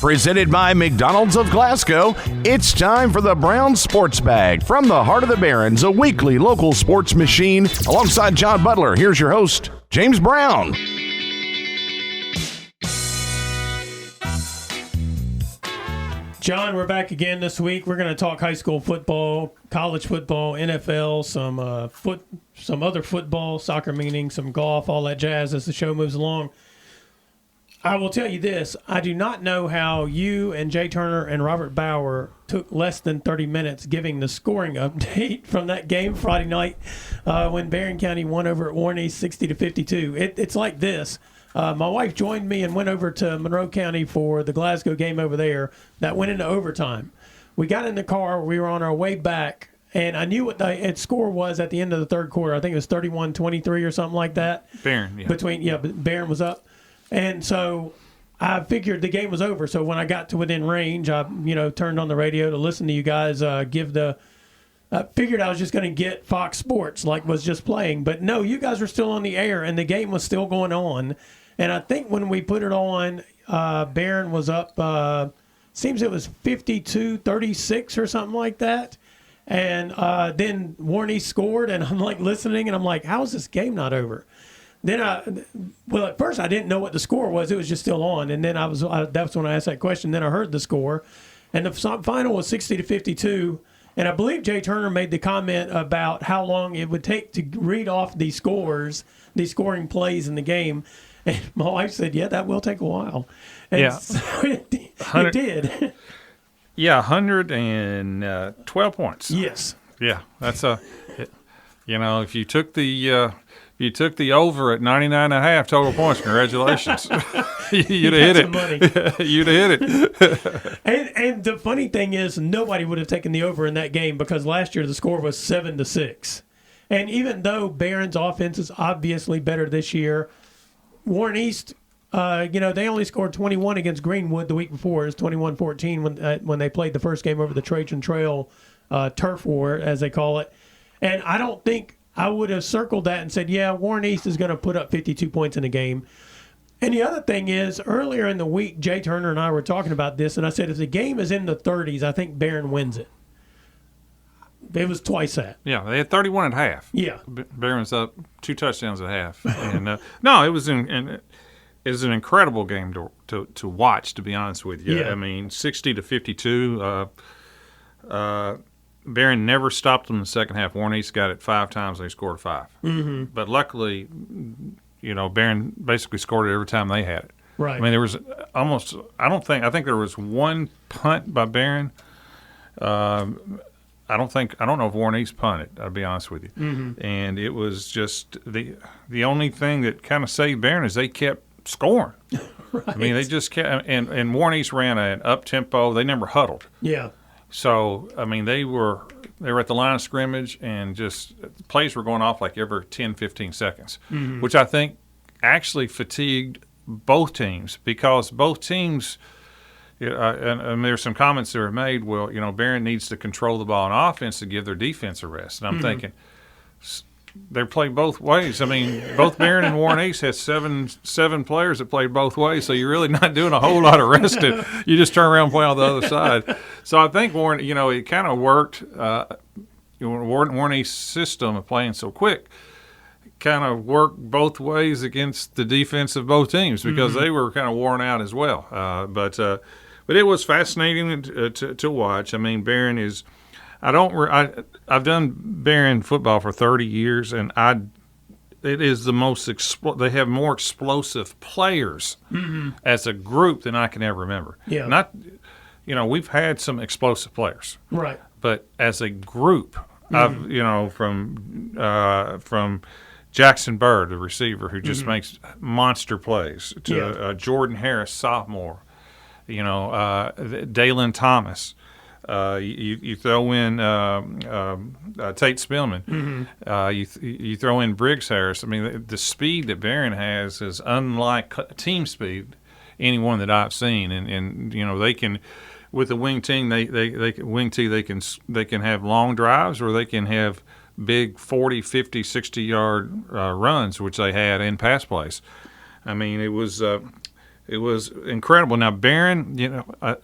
Presented by McDonald's of Glasgow, it's time for the Brown Sports Bag from the heart of the Barrens, a weekly local sports machine. Alongside John Butler, here's your host, James Brown. John, we're back again this week. We're going to talk high school football, college football, NFL, some other football, soccer meaning, some golf, all that jazz as the show moves along. I will tell you this. I do not know how you and Jay Turner and Robert Bauer took less than 30 minutes giving the scoring update from that game Friday night when Barron County won over at Warren East 60-52. It's like this. My wife joined me and went over to Monroe County for the Glasgow game over there that went into overtime. We got in the car. We were on our way back, and I knew what the score was at the end of the third quarter. I think it was 31-23 or something like that. Barron, yeah. Barron was up. And so I figured the game was over. So when I got to within range, I turned on the radio to listen to you guys I figured I was just going to get Fox Sports like was just playing. But no, you guys were still on the air, and the game was still going on. And I think when we put it on, Barron was up, seems it was 52-36 or something like that. And then Warren East scored, and I'm like listening, and I'm like, how is this game not over? Then at first I didn't know what the score was. It was just still on. And then that's when I asked that question. Then I heard the score. And the final was 60-52. And I believe Jay Turner made the comment about how long it would take to read off these scores, these scoring plays in the game. And my wife said, yeah, that will take a while. And yeah. So it did. Yeah, 112 points. Yes. Yeah, that's if you took the over at 99.5 total points, congratulations. You'd have hit it. You'd have hit it. And the funny thing is, nobody would have taken the over in that game because last year the score was 7-6. And even though Barron's offense is obviously better this year, Warren East, they only scored 21 against Greenwood the week before. It was 21-14 when they played the first game over the Trajan Trail turf war, as they call it. And I don't think I would have circled that and said, yeah, Warren East is going to put up 52 points in a game. And the other thing is, earlier in the week, Jay Turner and I were talking about this, and I said if the game is in the 30s, I think Barron wins it. It was twice that. Yeah, they had 31 at half. Yeah. Barron's up 2 touchdowns at half. And no, it was an incredible game to watch, to be honest with you. Yeah. I mean, 60-52. Barron never stopped them in the second half. Warren East got it 5 times. They scored 5. Mm-hmm. But luckily, Barron basically scored it every time they had it. Right. I mean, there was I think there was one punt by Barron. I don't know if Warren East punted, I'll be honest with you. Mm-hmm. And it was just the only thing that kind of saved Barron is they kept scoring. Right. I mean, they just kept, and Warren East ran an up-tempo. They never huddled. Yeah. So, I mean, they were at the line of scrimmage, and just plays were going off like every 10, 15 seconds, mm-hmm. which I think actually fatigued both teams because both teams and there's some comments that were made, well, Barron needs to control the ball on offense to give their defense a rest. And I'm mm-hmm. thinking they play both ways. I mean, both Barron and Warren East had seven players that played both ways, so you're really not doing a whole lot of resting. You just turn around and play on the other side. So I think Warren, it kind of worked. Warren East's system of playing so quick kind of worked both ways against the defense of both teams because mm-hmm. they were kind of worn out as well. But it was fascinating to watch. I mean, Barron is. I've done Barron football for 30 years, and it is the most they have more explosive players mm-hmm. as a group than I can ever remember. Yeah. We've had some explosive players, right? But as a group, mm-hmm. From Jackson Bird, the receiver who just mm-hmm. makes monster plays, to Jordan Harris, sophomore, Dalen Thomas. You throw in Tate Spillman. Mm-hmm. You throw in Briggs Harris. I mean, the speed that Barron has is unlike team speed anyone that I've seen. And they can, with the wing team, they can have long drives or they can have big 40, 50, 60-yard runs, which they had in pass plays. I mean, it was It was incredible. Now, Barron, I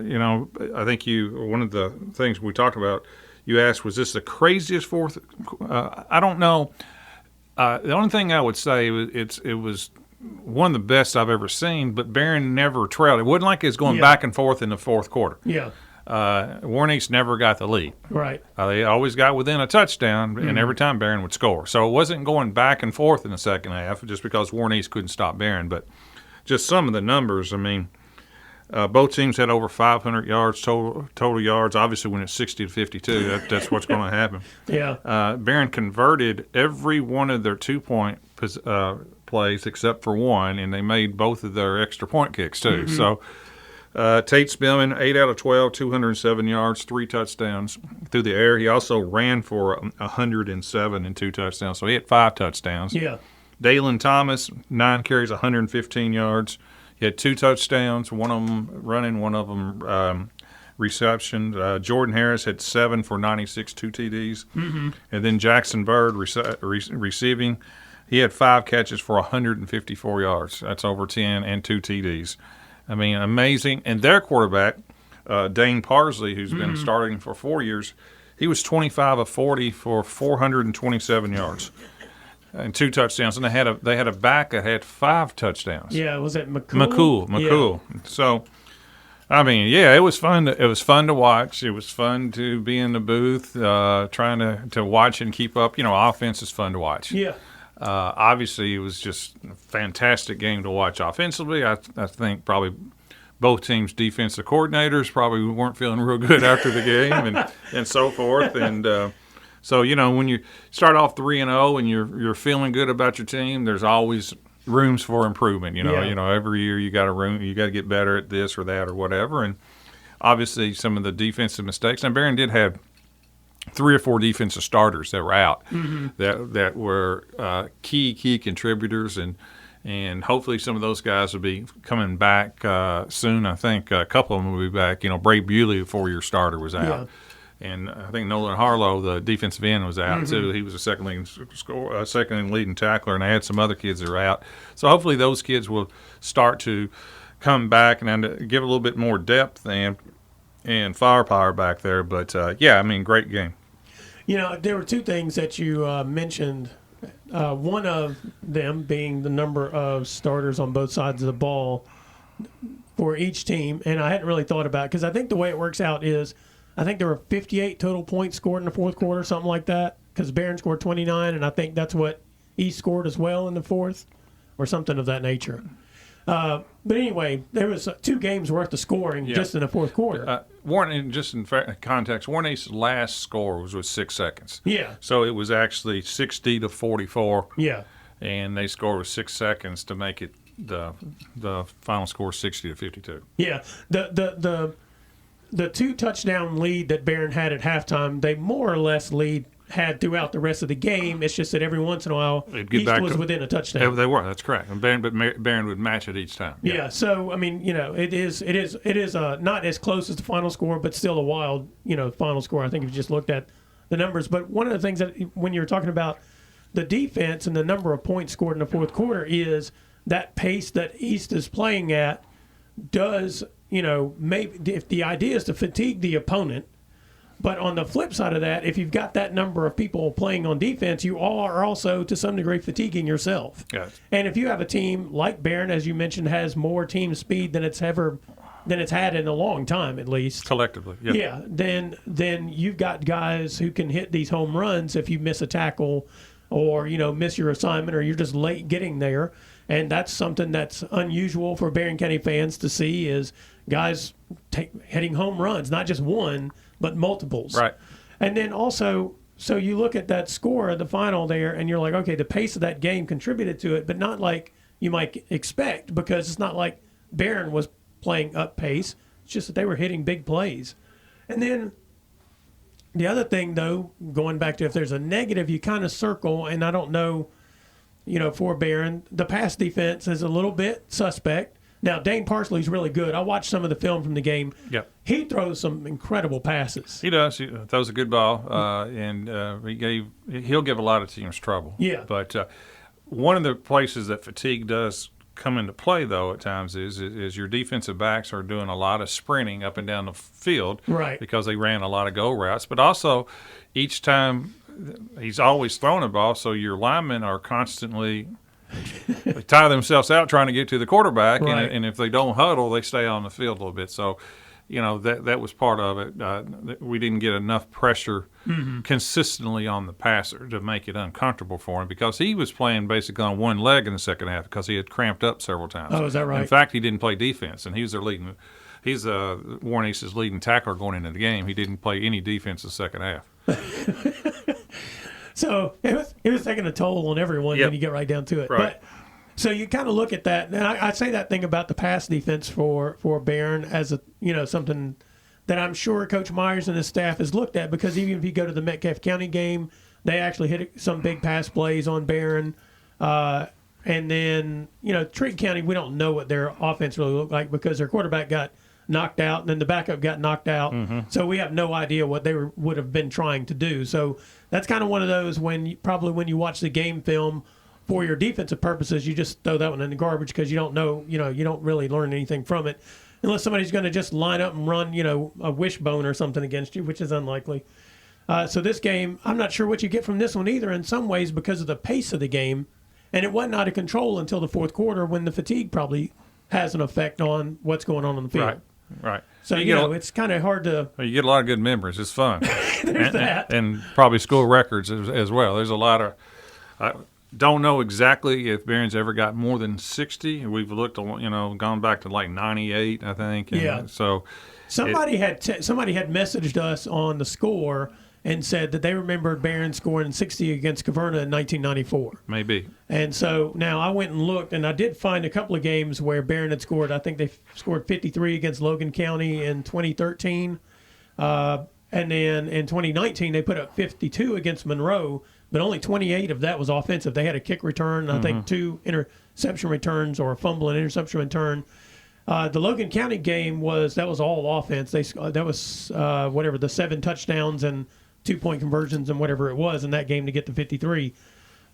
think one of the things we talked about, you asked, was this the craziest fourth? I don't know. The only thing I would say it was one of the best I've ever seen, but Barron never trailed. It wasn't like it was going back and forth in the fourth quarter. Yeah. Warren East never got the lead. Right. They always got within a touchdown, and every time Barron would score. So it wasn't going back and forth in the second half just because Warren East couldn't stop Barron. But just some of the numbers, I mean, both teams had over 500 yards total yards. Obviously, when it's 60 to 52, that's what's going to happen. Yeah. Barron converted every one of their 2-point plays except for one, and they made both of their extra point kicks too. Mm-hmm. So Tate Spillman, 8 out of 12, 207 yards, 3 touchdowns through the air. He also ran for 107 and 2 touchdowns, so he had 5 touchdowns. Yeah. Dalen Thomas, 9 carries, 115 yards. He had 2 touchdowns, one of them running, one of them reception. Jordan Harris had 7 for 96, 2 TDs. Mm-hmm. And then Jackson Bird receiving. He had 5 catches for 154 yards. That's over 10 and 2 TDs. I mean, amazing. And their quarterback, Dane Parsley, who's been starting for 4 years, he was 25 of 40 for 427 yards and 2 touchdowns. And they had a back that had 5 touchdowns. Yeah, was it McCool? McCool. Yeah. So, I mean, yeah, it was fun. It was fun to watch. It was fun to be in the booth, trying to watch and keep up. Offense is fun to watch. Yeah. Obviously, it was just a fantastic game to watch offensively. I think probably both teams' defensive coordinators probably weren't feeling real good after the game and so forth. And so, when you start off 3-0 and you're feeling good about your team, there's always rooms for improvement. Every year you got to get better at this or that or whatever. And obviously, some of the defensive mistakes. Now, Barron did have 3 or 4 defensive starters that were out that were key contributors, and hopefully some of those guys will be coming back soon. I think a couple of them will be back. Bray Bewley, a 4-year starter, was out. Yeah. And I think Nolan Harlow, the defensive end, was out too. He was a second leading tackler, and I had some other kids that are out. So hopefully those kids will start to come back and give a little bit more depth and firepower back there. But, great game. There were 2 things that you mentioned, one of them being the number of starters on both sides of the ball for each team, and I hadn't really thought about it because I think the way it works out is I think there were 58 total points scored in the fourth quarter, something like that, because Barron scored 29, and I think that's what East scored as well in the fourth or something of that nature. But anyway, there was 2 games worth of scoring just in the fourth quarter. Warren, just in context, Warren East's last score was with 6 seconds. Yeah. So it was actually 60 to 44. Yeah. And they scored with 6 seconds to make it the final score 60 to 52. Yeah. The 2 touchdown lead that Barron had at halftime, they more or less had throughout the rest of the game. It's just that every once in a while, East was within a touchdown. They were. That's correct. And Barron would match it each time. Yeah. So I mean, it is not as close as the final score, but still a wild, final score. I think if you just looked at the numbers. But one of the things that when you're talking about the defense and the number of points scored in the fourth quarter is that pace that East is playing at does, maybe if the idea is to fatigue the opponent. But on the flip side of that, if you've got that number of people playing on defense, you are also, to some degree, fatiguing yourself. Yes. And if you have a team like Barron, as you mentioned, has more team speed than it's had in a long time, at least. Collectively, yeah. Then you've got guys who can hit these home runs if you miss a tackle or, miss your assignment or you're just late getting there. And that's something that's unusual for Barron County fans to see is guys hitting home runs, not just one, but multiples. Right. And then also, so you look at that score of the final there, and you're like, okay, the pace of that game contributed to it, but not like you might expect because it's not like Barron was playing up pace. It's just that they were hitting big plays. And then the other thing, though, going back to if there's a negative, you kind of circle, and I don't know, for Barron, the pass defense is a little bit suspect. Now, Dane Parsley's really good. I watched some of the film from the game. Yep. He throws some incredible passes. He does. He throws a good ball, and he'll give a lot of teams trouble. Yeah. But one of the places that fatigue does come into play, though, at times is your defensive backs are doing a lot of sprinting up and down the field, Right. because they ran a lot of go routes. But also, each time he's always throwing a ball, so your linemen are constantly they tie themselves out trying to get to the quarterback, Right. and if they don't huddle, they stay on the field a little bit. So, that was part of it. We didn't get enough pressure consistently on the passer to make it uncomfortable for him, because he was playing basically on one leg in the second half because he had cramped up several times. Oh, is that right? In fact, he didn't play defense, and he's Warren East's leading tackler going into the game. He didn't play any defense in the second half. So it was taking a toll on everyone Yep. when you get right down to it. Right. But so you kind of look at that, and I say that thing about the pass defense for Barron as something that I'm sure Coach Myers and his staff has looked at, because even if you go to the Metcalfe County game, they actually hit some big pass plays on Barron. And then, Trigg County, we don't know what their offense really looked like because their quarterback got knocked out and then the backup got knocked out. So we have no idea what they would have been trying to do. So that's kind of one of those when you watch the game film for your defensive purposes, you just throw that one in the garbage because you don't know, you don't really learn anything from it unless somebody's going to just line up and run, a wishbone or something against you, which is unlikely. So this game, I'm not sure what you get from this one either in some ways because of the pace of the game. And it wasn't out of control until the fourth quarter when the fatigue probably has an effect on what's going on the field. Right. So, it's kind of hard to. You get a lot of good memories. It's fun. There's that. And probably school records as well. There's a lot of. I don't know exactly if Barron's ever got more than 60. We've looked, gone back to like 98, I think. And Yeah. So somebody had messaged us on the score and said that they remembered Barron scoring 60 against Caverna in 1994. maybe. And so now I went and looked, and I did find a couple of games where Barron had scored. I think they scored 53 against Logan County in 2013. And then in 2019, they put up 52 against Monroe, but only 28 of that was offensive. They had a kick return, I think 2 interception returns or a fumble and interception return. The Logan County game was all offense. That was the 7 touchdowns and 2-point conversions and whatever it was in that game to get to 53.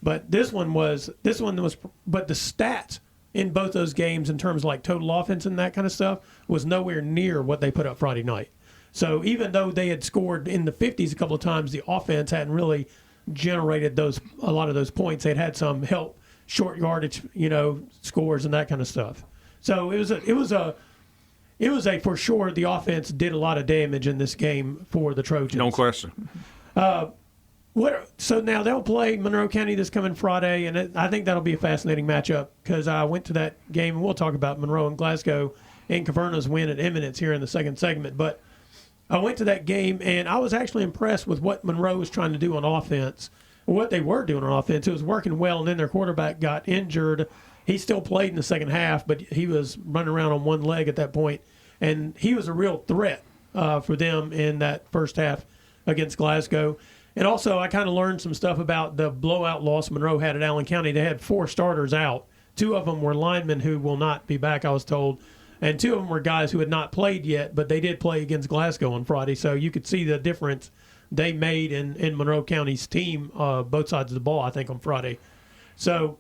But this one was, but the stats in both those games in terms of like total offense and that kind of stuff was nowhere near what they put up Friday night. So even though they had scored in the 50s a couple of times, the offense hadn't really generated a lot of those points. They'd had some help, short yardage, scores and that kind of stuff. So it was a for sure the offense did a lot of damage in this game for the Trojans. No question. So now they'll play Monroe County this coming Friday, and I think that'll be a fascinating matchup because I went to that game, and we'll talk about Monroe and Glasgow and Caverna's win at Eminence here in the second segment. But I went to that game, and I was actually impressed with what Monroe was trying to do on offense, or what they were doing on offense. It was working well, and then their quarterback got injured. He still played in the second half, but he was running around on one leg at that point, and he was a real threat for them in that first half against Glasgow. And also, I kind of learned some stuff about the blowout loss Monroe had at Allen County. They had 4 starters out. 2 of them were linemen who will not be back, I was told. And 2 of them were guys who had not played yet, but they did play against Glasgow on Friday. So you could see the difference they made in Monroe County's team, both sides of the ball, I think, on Friday. So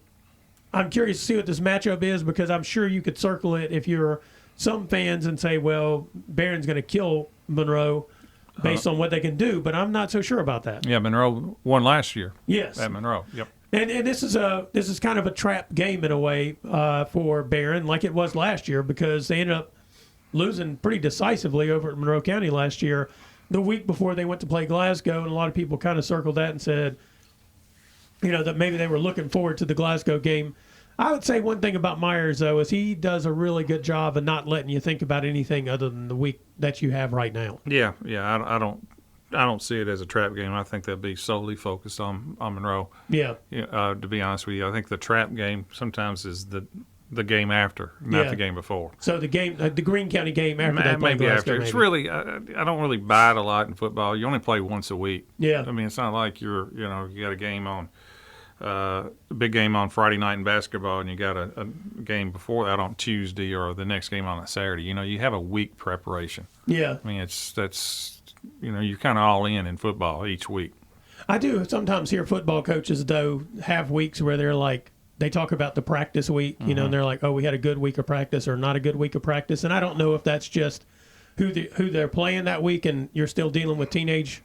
I'm curious to see what this matchup is because I'm sure you could circle it if you're some fans and say, well, Barron's going to kill Monroe based on what they can do, but I'm not so sure about that. Yeah, Monroe won last year. Yes. At Monroe. Yep. And this is kind of a trap game in a way for Barron, like it was last year, because they ended up losing pretty decisively over at Monroe County last year, the week before they went to play Glasgow, and a lot of people kind of circled that and said, that maybe they were looking forward to the Glasgow game. I would say one thing about Myers, though, is he does a really good job of not letting you think about anything other than the week that you have right now. Yeah. I don't see it as a trap game. I think they'll be solely focused on Monroe. Yeah. To be honest with you, I think the trap game sometimes is the game after, not the game before. So the game, the Greene County game after they play maybe Glasgow, after. It's really, I don't really buy it a lot in football. You only play once a week. Yeah. I mean, it's not like you got a game on. A big game on Friday night in basketball, and you got a game before that on Tuesday, or the next game on a Saturday. You have a week preparation. Yeah. I mean, you're kind of all in football each week. I do sometimes hear football coaches, though, have weeks where they're they talk about the practice week, you know, and they're like, oh, we had a good week of practice or not a good week of practice. And I don't know if that's just who they're playing that week, and you're still dealing with teenagers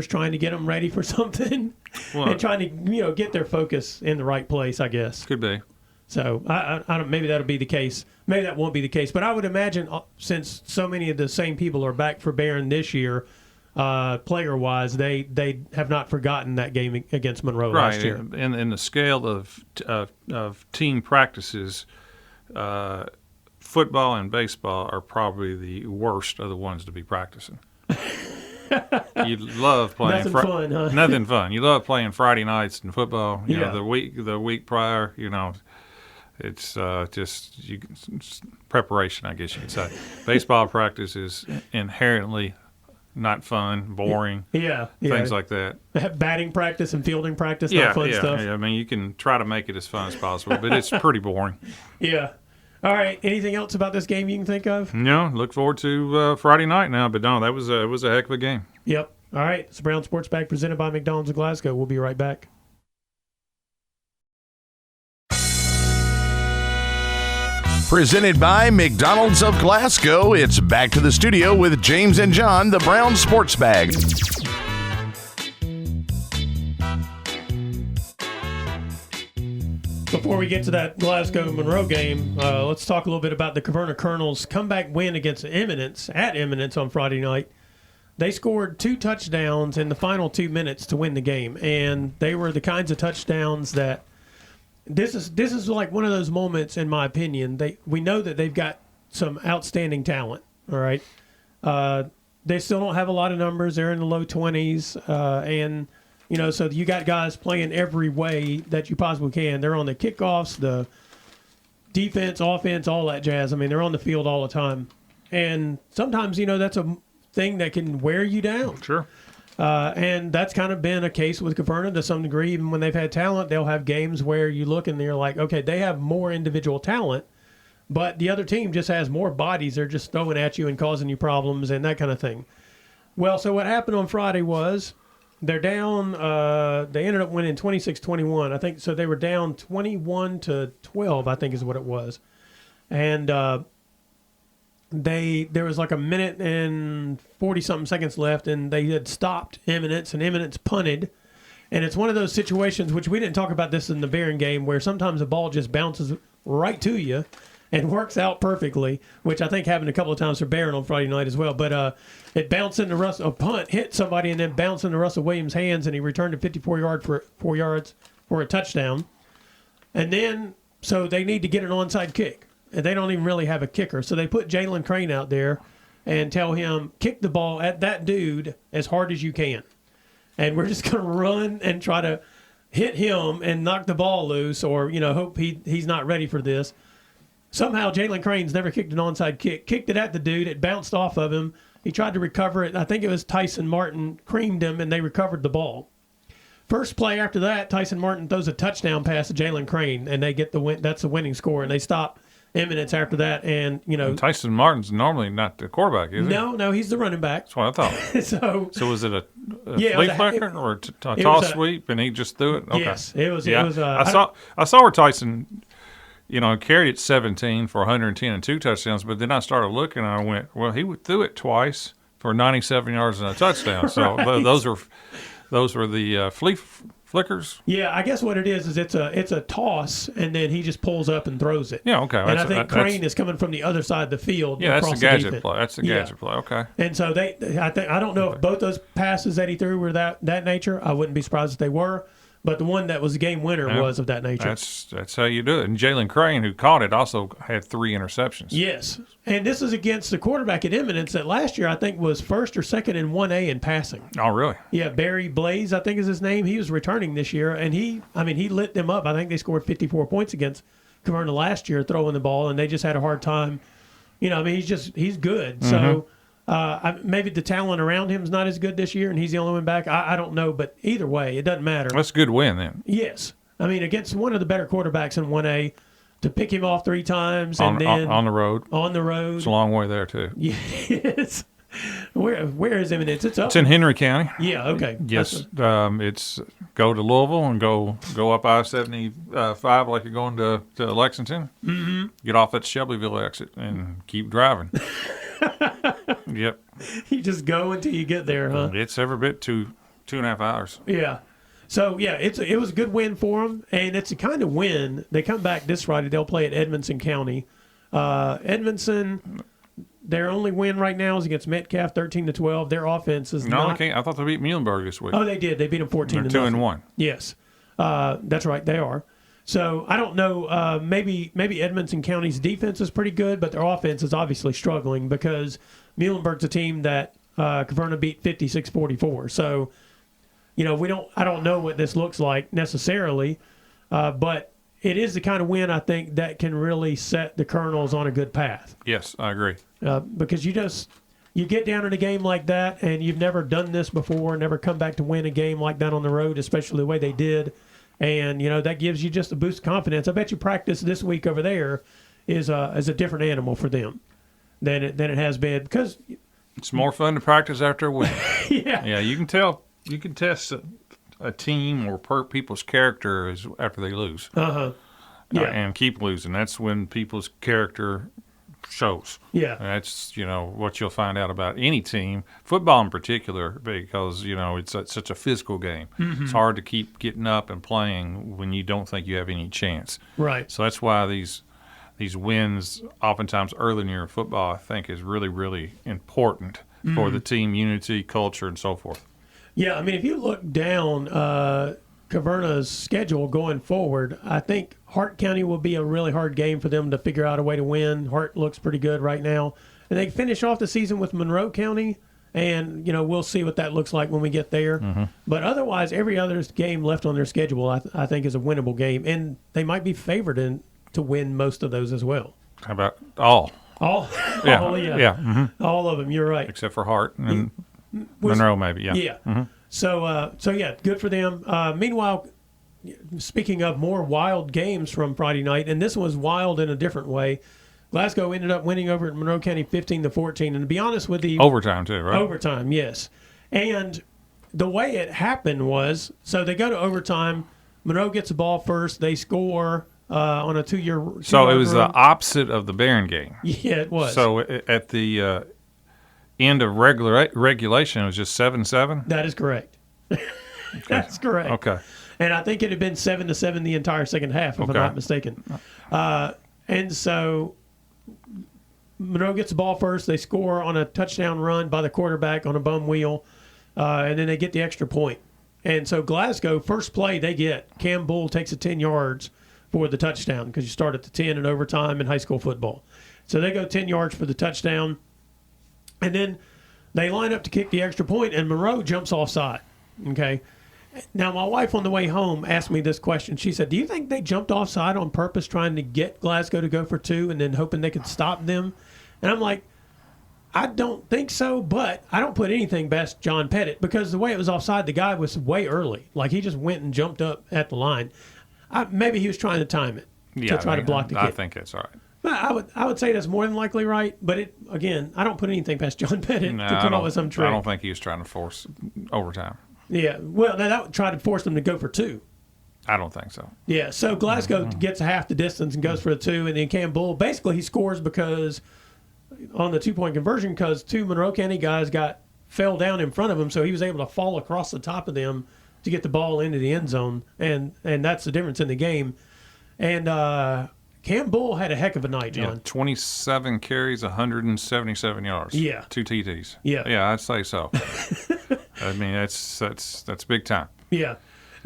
trying to get them ready for something and trying to, get their focus in the right place, I guess. Could be. So I don't. Maybe that'll be the case. Maybe that won't be the case. But I would imagine, since so many of the same people are back for Barron this year, player-wise, they have not forgotten that game against Monroe last year. Right. In the scale of team practices, football and baseball are probably the worst of the ones to be practicing. You love playing nothing fun, huh? Nothing fun. You love playing Friday nights in football. You Yeah. know, the week prior, it's just preparation, I guess you could say. Baseball practice is inherently not fun, boring, Yeah. things like that. Batting practice and fielding practice, not fun stuff. Yeah. I mean, you can try to make it as fun as possible, but it's pretty boring. Yeah. All right. Anything else about this game you can think of? No, look forward to Friday night now. But no, it was a heck of a game. Yep. All right. It's the Brown Sports Bag presented by McDonald's of Glasgow. We'll be right back. Presented by McDonald's of Glasgow, it's back to the studio with James and John, the Brown Sports Bag. Before we get to that Glasgow-Monroe game, let's talk a little bit about the Caverna Colonels' comeback win against Eminence, at Eminence on Friday night. They scored 2 touchdowns in the final 2 minutes to win the game, and they were the kinds of touchdowns that this is like one of those moments, in my opinion. We know that they've got some outstanding talent, all right? They still don't have a lot of numbers. They're in the low 20s, and so you got guys playing every way that you possibly can. They're on the kickoffs, the defense, offense, all that jazz. I mean, they're on the field all the time. And sometimes, that's a thing that can wear you down. Sure. And that's kind of been a case with Caverna to some degree. Even when they've had talent, they'll have games where you look and you're like, okay, they have more individual talent, but the other team just has more bodies. They're just throwing at you and causing you problems and that kind of thing. Well, so what happened on Friday was they're down. They ended up winning 26-21, I think. So they were down 21-12, I think is what it was. And there was like a minute and 40-something seconds left, and they had stopped Eminence, and Eminence punted. And it's one of those situations, which we didn't talk about this in the Barron game, where sometimes the ball just bounces right to you and works out perfectly, which I think happened a couple of times for Barron on Friday night as well. But it bounced into Russell, a punt hit somebody and then bounced into Russell Williams' hands, and he returned to 4 yards for a touchdown. And then, so they need to get an onside kick. And they don't even really have a kicker. So they put Jalen Crane out there and tell him, kick the ball at that dude as hard as you can. And we're just going to run and try to hit him and knock the ball loose, or, hope he's not ready for this. Somehow Jalen Crane's never kicked an onside kick. Kicked it at the dude. It bounced off of him. He tried to recover it. I think it was Tyson Martin creamed him, and they recovered the ball. First play after that, Tyson Martin throws a touchdown pass to Jalen Crane, and they get the win. That's the winning score, and they stop Eminence after that. And, And Tyson Martin's normally not the quarterback, is he? No, he's the running back. That's what I thought. So was it a flea flicker or a toss sweep, and he just threw it? Okay. Yes, it was. Yeah. It was. I saw where Tyson, carried it 17 for 110 and 2 touchdowns, but then I started looking and I went, well, he threw it twice for 97 yards and a touchdown. So those were the flea flickers. Yeah, I guess what it is it's a toss, and then he just pulls up and throws it. Yeah, okay. And I think Crane is coming from the other side of the field. Yeah, that's the gadget defense. play. That's the gadget play. Okay. And so I don't know if both those passes that he threw were that nature. I wouldn't be surprised if they were. But the one that was the game winner was of that nature. That's how you do it. And Jalen Crane, who caught it, also had 3 interceptions. Yes. And this is against the quarterback at Eminence that last year I think was first or second in 1A in passing. Oh, really? Yeah, Barry Blaze, I think is his name. He was returning this year, and he lit them up. I think they scored 54 points against Caverna last year throwing the ball, and they just had a hard time. He's good. Mm-hmm. So maybe the talent around him is not as good this year, and he's the only one back. I don't know, but either way, it doesn't matter. That's a good win then. Yes. Against one of the better quarterbacks in 1A, to pick him off 3 times on the road. On the road. It's a long way there, too. Yes. Where is Eminence? It's up. It's in Henry County. Yeah. Okay. Yes, it's go to Louisville and go up I-75 like you're going to Lexington. Mm-hmm. Get off at Shelbyville exit and keep driving. Yep. You just go until you get there, huh? It's every bit 2.5 hours. Yeah. So yeah, it was a good win for them, and it's a kind of win. They come back this Friday. They'll play at Edmondson County. Edmondson, their only win right now is against Metcalf, 13-12. Their offense is not. I thought they beat Muhlenberg this week. Oh, they did. They beat them 14-0. They're 2-1. Yes, that's right. They are. So I don't know. Maybe Edmondson County's defense is pretty good, but their offense is obviously struggling because Muhlenberg's a team that Caverna beat 56-44. So, I don't know what this looks like necessarily, but it is the kind of win I think that can really set the Colonels on a good path. Yes, I agree. Because you get down in a game like that and you've never done this before, never come back to win a game like that on the road, especially the way they did. And, that gives you just a boost of confidence. I bet you practice this week over there is a different animal for them than it has been because it's more fun to practice after a win. Yeah. Yeah, you can tell. You can test a team or people's character after they lose. Yeah. And keep losing. That's when people's character shows. Yeah. That's, what you'll find out about any team, football in particular, because, it's such a physical game. Mm-hmm. It's hard to keep getting up and playing when you don't think you have any chance. Right. So that's why these wins oftentimes early in your football, I think, is really, really important for the team unity, culture, and so forth. Yeah, I mean, if you look down Caverna's schedule going forward, I think Hart County will be a really hard game for them to figure out a way to win. Hart looks pretty good right now. And they finish off the season with Monroe County, and, we'll see what that looks like when we get there. Mm-hmm. But otherwise, every other game left on their schedule, I think, is a winnable game. And they might be favored to win most of those as well. How about all? All? Yeah. All, yeah. Yeah. Mm-hmm. All of them, you're right. Except for Hart and Monroe, maybe. Yeah. Yeah. Mm-hmm. So yeah, good for them. Meanwhile, speaking of more wild games from Friday night, and this was wild in a different way, Glasgow ended up winning over at Monroe County 15-14. And to be honest with you, overtime too, right? Overtime, yes. And the way it happened was, so they go to overtime. Monroe gets the ball first. They score on a two-year. So it was the opposite of the Barron game. Yeah, it was. So at the end of regulation, it was just 7-7. That is correct. That's correct. Okay. And I think it had been 7-7 the entire second half, if I'm not mistaken. And so Monroe gets the ball first. They score on a touchdown run by the quarterback on a bum wheel, and then they get the extra point. And so Glasgow, first play they get, Cam Bull takes it 10 yards for the touchdown because you start at the 10 in overtime in high school football. So they go 10 yards for the touchdown. And then they line up to kick the extra point, and Monroe jumps offside. Okay. Now, my wife on the way home asked me this question. She said, do you think they jumped offside on purpose trying to get Glasgow to go for two and then hoping they could stop them? And I'm like, I don't think so, but I don't put anything past John Pettit because the way it was offside, the guy was way early. Like, he just went and jumped up at the line. Maybe he was trying to time it to try to block the kick. I think that's all right. I would say that's more than likely right, but again, I don't put anything past John Pettit to come up with some trick. I don't think he was trying to force overtime. Yeah, well, that would try to force them to go for two. I don't think so. Yeah, so Glasgow gets half the distance and goes for the two, and then Cam Bull, basically he scores because on the two-point conversion because two Monroe County guys fell down in front of him, so he was able to fall across the top of them to get the ball into the end zone, and that's the difference in the game. And Cam Bull had a heck of a night, John. Yeah, 27 carries, 177 yards. Yeah. 2 TDs. Yeah. Yeah, I'd say so. I mean, that's big time. Yeah.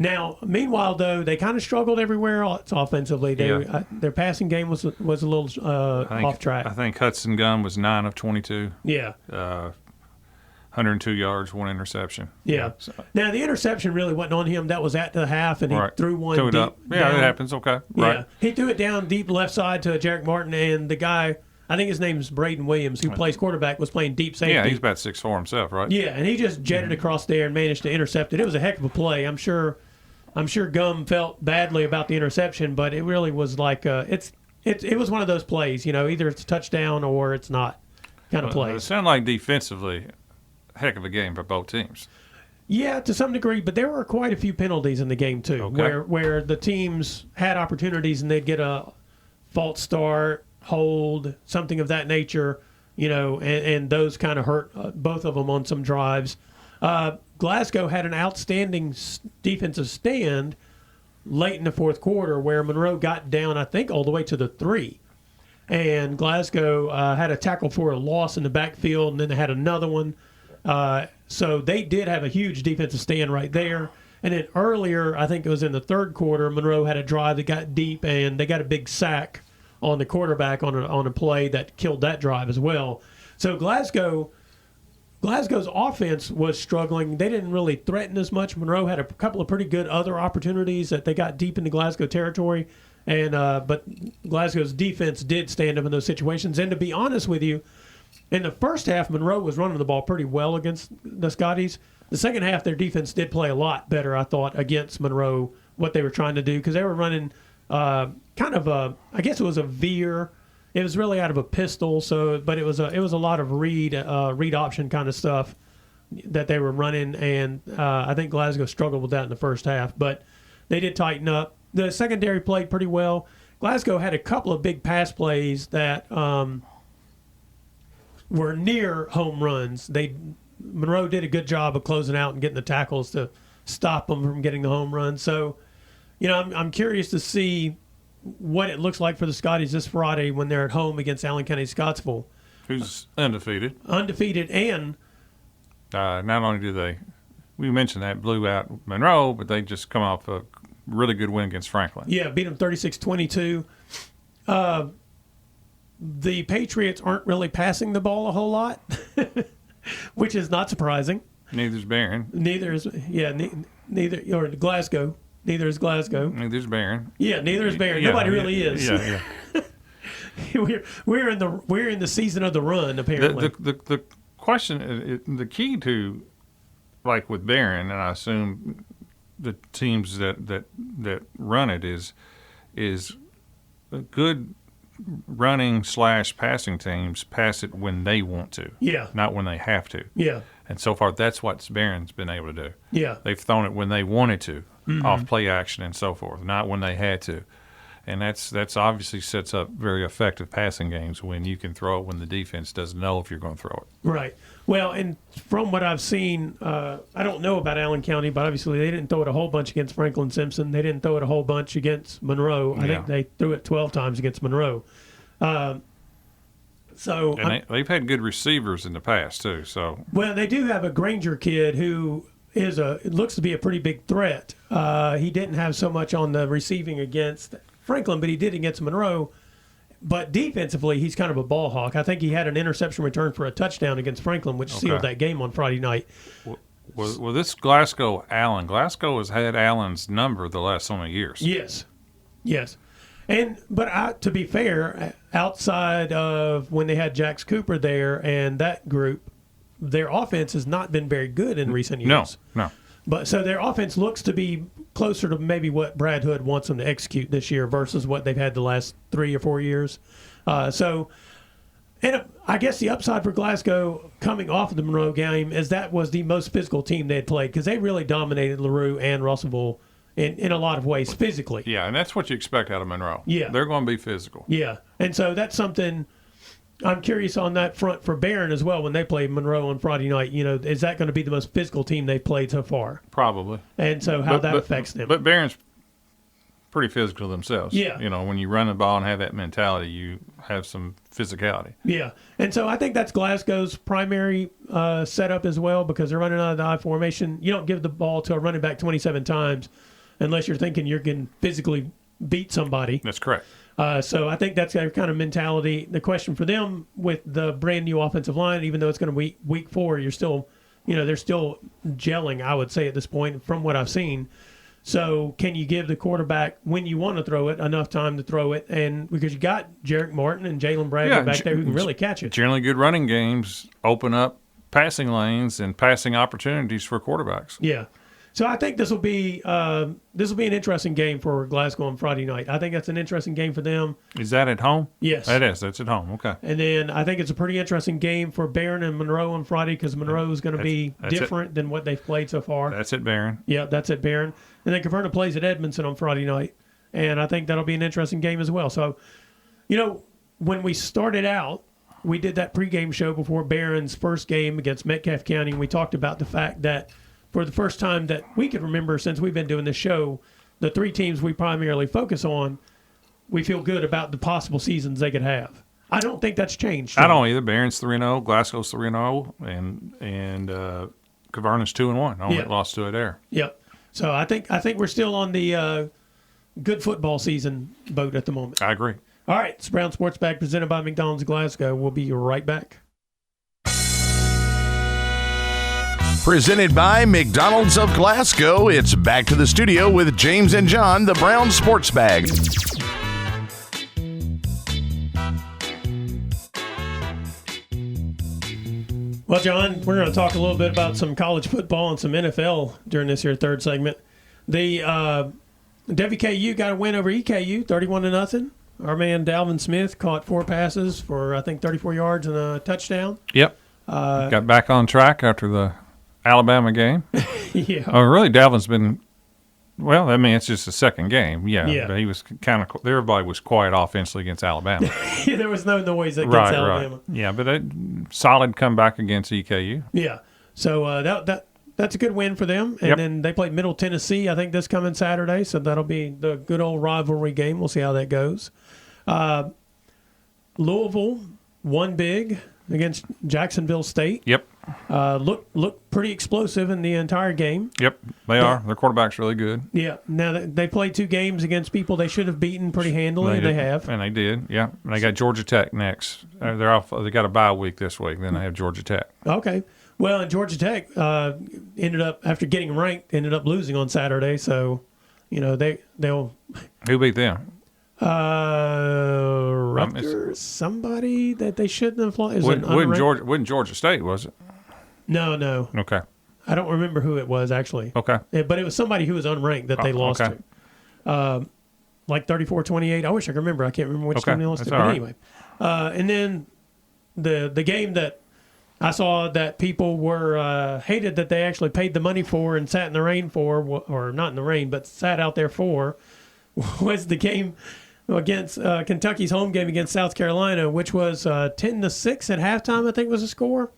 Now, meanwhile, though, they kind of struggled everywhere else offensively. Their passing game was a little off track. I think Hudson Gunn was 9 of 22. Yeah. 102 yards, 1 interception. Yeah. So. Now, the interception really wasn't on him. That was at the half, and he threw one deep up. Yeah, it happens. Okay. Yeah. Right. He threw it down deep left side to Jarek Martin, and the guy, I think his name is Braden Williams, who plays quarterback, was playing deep safety. Yeah, he's about 6'4" himself, right? Yeah, and he just jetted across there and managed to intercept it. It was a heck of a play. I'm sure Gum felt badly about the interception, but it really was like it was one of those plays. Either it's a touchdown or it's not kind of play. It sounded like defensively, heck of a game for both teams. Yeah, to some degree, but there were quite a few penalties in the game too, Okay. where the teams had opportunities and they'd get a false start, hold, something of that nature, and those kind of hurt both of them on some drives. Glasgow had an outstanding defensive stand late in the fourth quarter where Monroe got down, I think, all the way to the 3. And Glasgow had a tackle for a loss in the backfield, and then they had another one. So they did have a huge defensive stand right there. And then earlier, I think it was in the third quarter, Monroe had a drive that got deep, and they got a big sack on the quarterback on a play that killed that drive as well. So Glasgow's offense was struggling. They didn't really threaten as much. Monroe had a couple of pretty good other opportunities that they got deep into Glasgow territory, and but Glasgow's defense did stand up in those situations. And to be honest with you, in the first half, Monroe was running the ball pretty well against the Scotties. The second half, their defense did play a lot better, I thought, against Monroe, what they were trying to do, because they were running kind of I guess it was a veer. It was really out of a pistol, but it was a lot of read option kind of stuff that they were running, and I think Glasgow struggled with that in the first half, but they did tighten up. The secondary played pretty well. Glasgow had a couple of big pass plays that were near home runs. Monroe did a good job of closing out and getting the tackles to stop them from getting the home run. So, I'm curious to see what it looks like for the Scotties this Friday when they're at home against Allen County Scottsville. Who's undefeated. Undefeated, and not only do we mentioned that, blew out Monroe, but they just come off a really good win against Franklin. Yeah, beat them 36-22. The Patriots aren't really passing the ball a whole lot, which is not surprising. Neither's Barron. Neither is Glasgow. Neither is Glasgow. Neither's Barron. Yeah, neither is Barron. Yeah, Nobody really is. Yeah. we're in the season of the run, apparently. The question, the key to, like with Barron, and I assume the teams that run it is a good running / passing teams pass it when they want to. Yeah. Not when they have to. Yeah. And so far, that's what Barron's been able to do. Yeah. They've thrown it when they wanted to, off play action and so forth, not when they had to. And that's obviously sets up very effective passing games when you can throw it when the defense doesn't know if you're going to throw it. Right. Well, and from what I've seen, I don't know about Allen County, but obviously they didn't throw it a whole bunch against Franklin Simpson. They didn't throw it a whole bunch against Monroe. I think they threw it 12 times against Monroe. They've had good receivers in the past too. So they do have a Granger kid who it looks to be a pretty big threat. He didn't have so much on the receiving against Franklin, but he did against Monroe. But defensively, he's kind of a ball hawk. I think he had an interception return for a touchdown against Franklin, which sealed that game on Friday night. Well, this Glasgow has had Allen's number the last so many years. Yes. But to be fair, outside of when they had Jax Cooper there and that group, their offense has not been very good in recent years. No. But so their offense looks to be closer to maybe what Brad Hood wants them to execute this year versus what they've had the last 3 or 4 years. I guess the upside for Glasgow coming off of the Monroe game is that was the most physical team they had played because they really dominated LaRue and Russellville in a lot of ways physically. Yeah, and that's what you expect out of Monroe. Yeah. They're going to be physical. Yeah, and so that's something I'm curious on that front for Barron as well when they play Monroe on Friday night. Is that going to be the most physical team they've played so far? Probably. And so how that affects them. But Barron's pretty physical themselves. Yeah. When you run the ball and have that mentality, you have some physicality. Yeah, and so I think that's Glasgow's primary setup as well because they're running out of the I formation. You don't give the ball to a running back 27 times unless you're thinking you can physically beat somebody. That's correct. So I think that's their kind of mentality. The question for them with the brand new offensive line, even though it's going to be week 4, you're still, they're still gelling, I would say at this point from what I've seen. So can you give the quarterback when you want to throw it enough time to throw it? And because you got Jarek Martin and Jalen Bradley back there who can really catch it. Generally good running games open up passing lanes and passing opportunities for quarterbacks. Yeah. So I think this will be an interesting game for Glasgow on Friday night. I think that's an interesting game for them. Is that at home? Yes. It is. That's at home. Okay. And then I think it's a pretty interesting game for Barron and Monroe on Friday because Monroe is going to be different than what they've played so far. That's at Barron. Yeah, that's at Barron. And then Caverna plays at Edmondson on Friday night. And I think that'll be an interesting game as well. So, when we started out, we did that pregame show before Barron's first game against Metcalfe County, and we talked about the fact that for the first time that we could remember since we've been doing this show, the three teams we primarily focus on, we feel good about the possible seasons they could have. I don't think that's changed. I don't either. Barron's 3-0, Glasgow's 3-0, and Caverna's 2-1. Only lost to it there. Yep. So I think we're still on the good football season boat at the moment. I agree. All right, it's Brown Sports Bag presented by McDonald's Glasgow. We'll be right back. Presented by McDonald's of Glasgow, it's back to the studio with James and John, the Brown Sports Bag. Well, John, we're going to talk a little bit about some college football and some NFL during this here third segment. The WKU got a win over EKU, 31-0. Our man Dalvin Smith caught 4 passes for, I think, 34 yards and a touchdown. Yep. Got back on track after the Alabama game. Yeah. Oh, really, Dalvin's been – well, I mean, it's just the second game. Yeah. But he was kind of – everybody was quiet offensively against Alabama. Yeah, there was no noise against Alabama. Right. Yeah, but a solid comeback against EKU. Yeah. So that's a good win for them. And then they played Middle Tennessee, I think, this coming Saturday. So that'll be the good old rivalry game. We'll see how that goes. Louisville won big against Jacksonville State. Yep. Look pretty explosive in the entire game. Yep, they are. Their quarterback's really good. Yeah. Now they played 2 games against people they should have beaten pretty handily. They have. And they did. Yeah. And they got Georgia Tech next. They're off. They got a bye week this week. Then they have Georgia Tech. Okay. Well, and Georgia Tech ended up, after getting ranked, ended up losing on Saturday. So, they'll. Who beat them? Rutgers, somebody that they shouldn't have lost. Wasn't Georgia State, was it? No. Okay. I don't remember who it was, actually. Okay. Yeah, but it was somebody who was unranked that they lost to. Like 34-28. I wish I could remember. I can't remember which team they lost to. But anyway. And then the game that I saw that people were hated that they actually paid the money for and sat in the rain for, or not in the rain, but sat out there for, was the game against Kentucky's home game against South Carolina, which was 10-6 at halftime, I think was the score.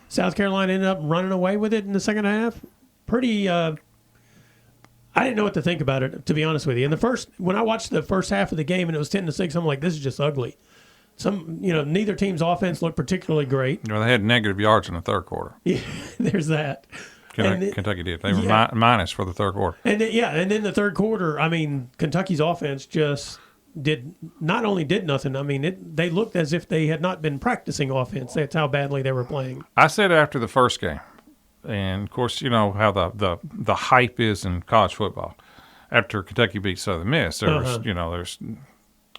South Carolina ended up running away with it in the second half. Pretty, I didn't know what to think about it, to be honest with you. When I watched the first half of the game and it was 10-6, I'm like, this is just ugly. Neither team's offense looked particularly great. They had negative yards in the third quarter. Yeah, there's that. Kentucky did. They were minus for the third quarter. And then the third quarter, I mean, Kentucky's offense just not only did nothing. I mean, they looked as if they had not been practicing offense. That's how badly they were playing. I said after the first game, and of course, you know how the hype is in college football. After Kentucky beat Southern Miss, there's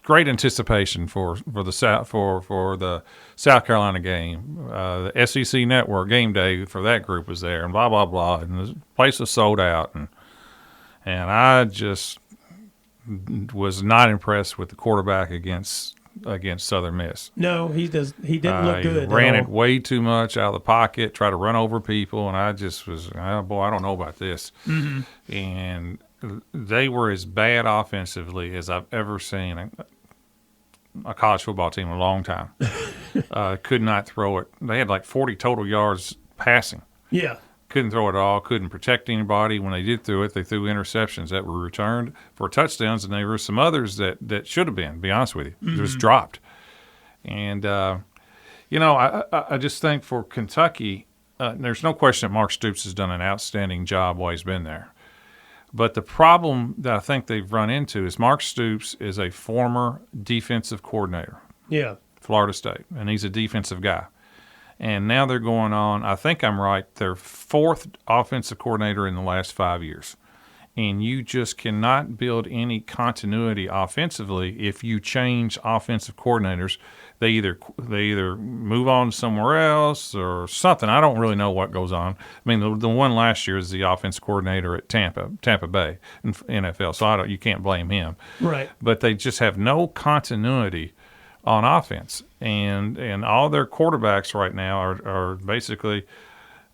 great anticipation for the South Carolina game. The SEC Network game day for that group was there, and blah blah blah, and the place was sold out, and I just was not impressed with the quarterback against Southern Miss. No, he didn't look good. He ran it way too much out of the pocket, tried to run over people, and I just was, I don't know about this. Mm-hmm. And they were as bad offensively as I've ever seen a college football team in a long time. Could not throw it. They had like 40 total yards passing. Yeah. Couldn't throw it all, couldn't protect anybody. When they did throw it, they threw interceptions that were returned for touchdowns, and there were some others that should have been, to be honest with you. Mm-hmm. Just dropped. And, I just think for Kentucky, there's no question that Mark Stoops has done an outstanding job while he's been there. But the problem that I think they've run into is Mark Stoops is a former defensive coordinator. Yeah. Florida State, and he's a defensive guy. And now they're going on, I think I'm right, their fourth offensive coordinator in the last 5 years. and you just cannot build any continuity offensively if you change offensive coordinators. They either move on somewhere else or something. I don't really know what goes on. I mean, the one last year is the offensive coordinator at Tampa Bay in NFL, so you can't blame him. Right. But they just have no continuity on offense, and all their quarterbacks right now are basically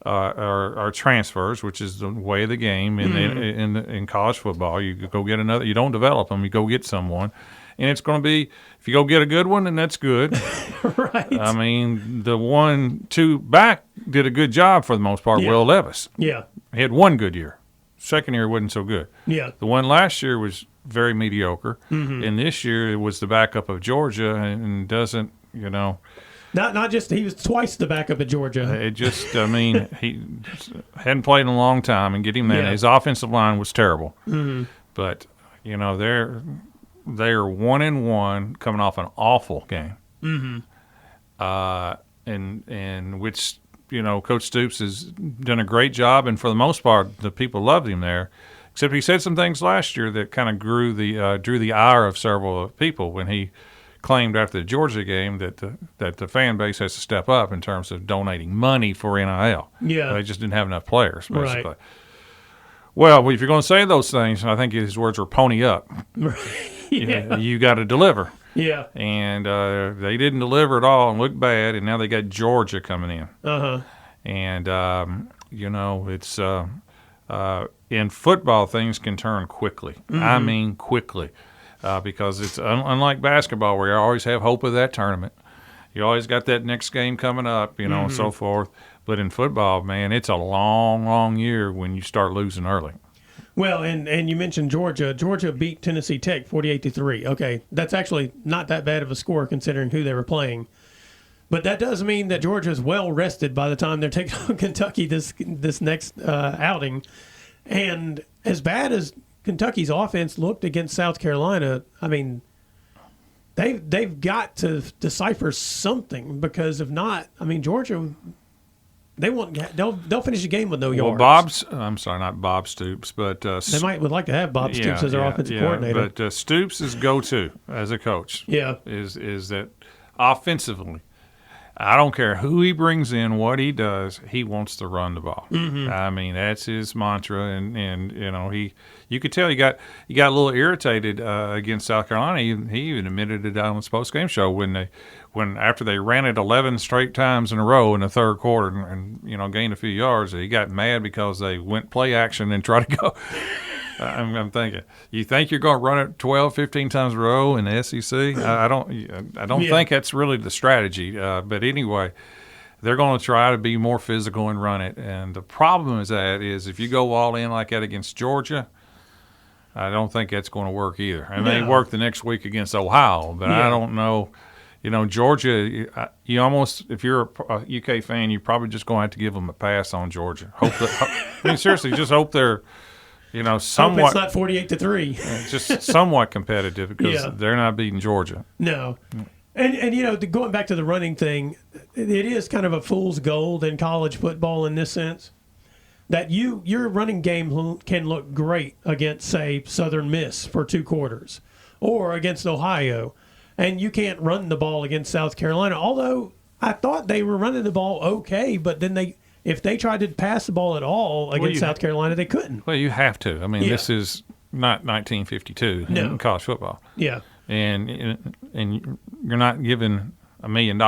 are transfers, which is the way of the game in college football. You go get another. You don't develop them. You go get someone. And it's going to be, if you go get a good one, then that's good. Right. I mean, the 1-2 back did a good job for the most part, Yeah. Will Levis. Yeah. He had one good year. Second year wasn't so good. Yeah. The one last year was very mediocre. And this year it was the backup of Georgia and doesn't, Not just he was twice the backup at Georgia. it just, I mean, he hadn't played in a long time, and get him there. Yeah. His offensive line was terrible. But, they're 1-1 coming off an awful game. And which, Coach Stoops has done a great job, and for the most part, the people loved him there. Except he said some things last year that kind of drew the ire of several people when he claimed after the Georgia game that the fan base has to step up in terms of donating money for NIL. Yeah. They just didn't have enough players, basically. Right. Well, if you're going to say those things, I think his words were pony up. Yeah. You got to deliver. Yeah. And they didn't deliver at all and looked bad, and now they got Georgia coming in. Uh-huh. And, it's in football, things can turn quickly. I mean quickly, because it's unlike basketball where you always have hope of that tournament. You always got that next game coming up, and so forth. But in football, man, it's a long, long year when you start losing early. Well, and you mentioned Georgia. Georgia beat Tennessee Tech 48-3. Okay, that's actually not that bad of a score considering who they were playing. But that does mean that Georgia is well rested by the time they're taking on Kentucky this next outing. And as bad as Kentucky's offense looked against South Carolina, I mean, they've got to decipher something, because if not, I mean, Georgia, they'll finish the game with no yards. I'm sorry, not Bob Stoops, but They would like to have Bob Stoops as their offensive coordinator. But Stoops' go-to as a coach is that offensively, I don't care who he brings in, what he does, he wants to run the ball. I mean, that's his mantra, and you could tell he got a little irritated against South Carolina. He even admitted it on his post-game show when after they ran it 11 straight times in a row in the third quarter and gained a few yards, he got mad because they went play action and tried to go. I'm thinking, you think you're going to run it 12, 15 times in a row in the SEC? I don't think that's really the strategy. But anyway, they're going to try to be more physical and run it. And the problem is if you go all in like that against Georgia, I don't think that's going to work either. It may work the next week against Ohio, but I don't know. Georgia, you almost, if you're a UK fan, you're probably just going to have to give them a pass on Georgia. Seriously, just hope they're somewhat. Hope it's not 48-3. Just somewhat competitive, because they're not beating Georgia. No. And going back to the running thing, it is kind of a fool's gold in college football in this sense, that your running game can look great against, say, Southern Miss for 2 quarters, or against Ohio, and you can't run the ball against South Carolina. Although I thought they were running the ball okay, but then if they tried to pass the ball at all against South Carolina, they couldn't. Well, you have to. I mean, this is not 1952 in college football. Yeah. And you're not giving $1 million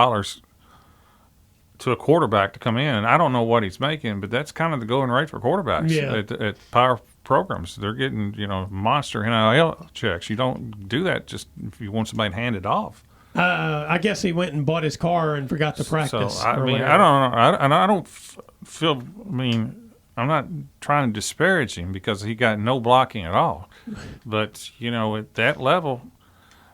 to a quarterback to come in. And I don't know what he's making, but that's kind of the going rate for quarterbacks at power programs. They're getting, monster NIL checks. You don't do that just if you want somebody to hand it off. I guess he went and bought his car and forgot to practice. So, I don't know. I don't feel, I'm not trying to disparage him because he got no blocking at all. But, at that level,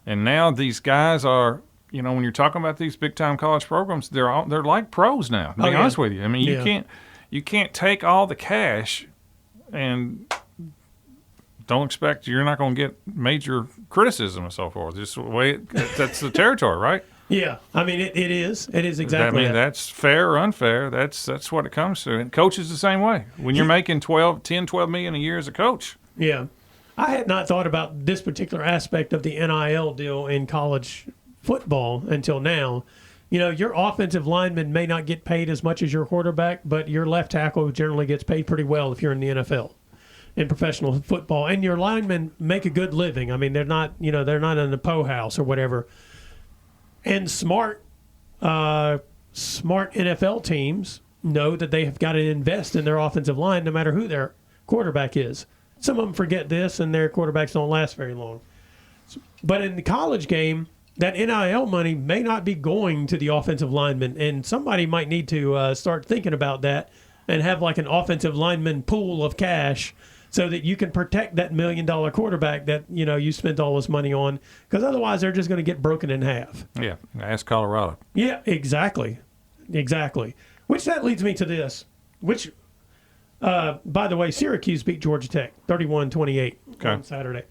and now these guys are, when you're talking about these big-time college programs, they're like pros now, to be honest with you. I mean, you can't take all the cash and don't expect you're not going to get major criticism and so forth. Just the way that's the territory, right? Yeah, I mean it is. It is exactly. That's fair or unfair. That's what it comes to. And coaches the same way. When you're making $10, $12 million a year as a coach, Yeah. I had not thought about this particular aspect of the NIL deal in college football until now. You know, your offensive lineman may not get paid as much as your quarterback, but your left tackle generally gets paid pretty well if you're in the NFL, in professional football. And your linemen make a good living. I mean, they're not in the Poe house or whatever. And smart NFL teams know that they have got to invest in their offensive line no matter who their quarterback is. Some of them forget this, and their quarterbacks don't last very long. But in the college game, that NIL money may not be going to the offensive lineman, and somebody might need to start thinking about that and have like an offensive lineman pool of cash so that you can protect that $1 million quarterback that you spent all this money on, because otherwise they're just going to get broken in half. Yeah, ask Colorado. Yeah, exactly. Which that leads me to this, which, by the way, Syracuse beat Georgia Tech 31-28 on Saturday.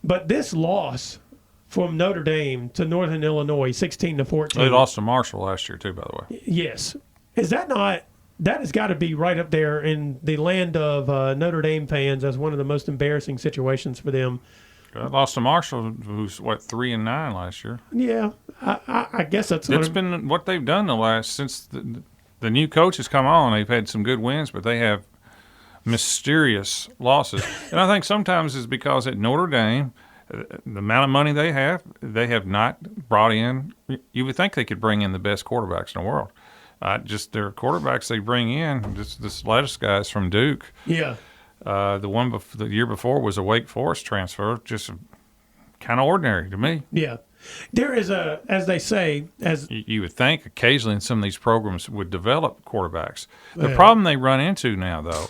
But this loss from Notre Dame to Northern Illinois, 16-14. They lost to Marshall last year too, by the way. Yes. Is that not? That has got to be right up there in the land of Notre Dame fans as one of the most embarrassing situations for them. Lost to Marshall, who's 3-9 last year. Yeah, I guess that's. It's been what they've done since the new coach has come on. They've had some good wins, but they have mysterious losses. And I think sometimes it's because at Notre Dame, the amount of money they have not brought in. You would think they could bring in the best quarterbacks in the world. Just their quarterbacks they bring in, just this latest guy's from Duke. Yeah. The year before was a Wake Forest transfer, just kind of ordinary to me. Yeah. There is as they say, you would think occasionally in some of these programs would develop quarterbacks. The problem they run into now, though,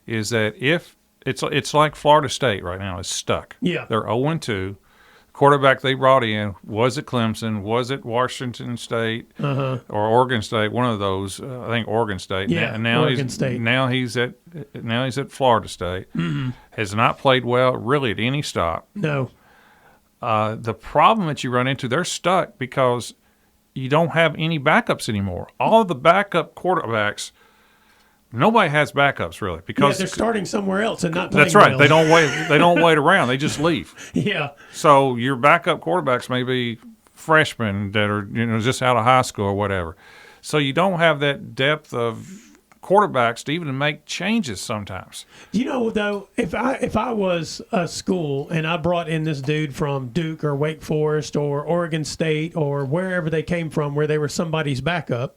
is that if it's like Florida State right now is stuck. Yeah. They're 0-2. Quarterback they brought in was at Clemson, was at Washington State or Oregon State, one of those. I think Oregon State. Yeah, now Oregon State. Now he's at Florida State. Mm-hmm. Has not played well really at any stop. No. The problem that you run into, they're stuck because you don't have any backups anymore. All of the backup quarterbacks. Nobody has backups really because they're starting somewhere else and not playing. That's right. Well. They don't wait. They don't wait around. They just leave. Yeah. So your backup quarterbacks may be freshmen that are just out of high school or whatever. So you don't have that depth of quarterbacks to even make changes sometimes. Though, if I was a school and I brought in this dude from Duke or Wake Forest or Oregon State or wherever they came from, where they were somebody's backup.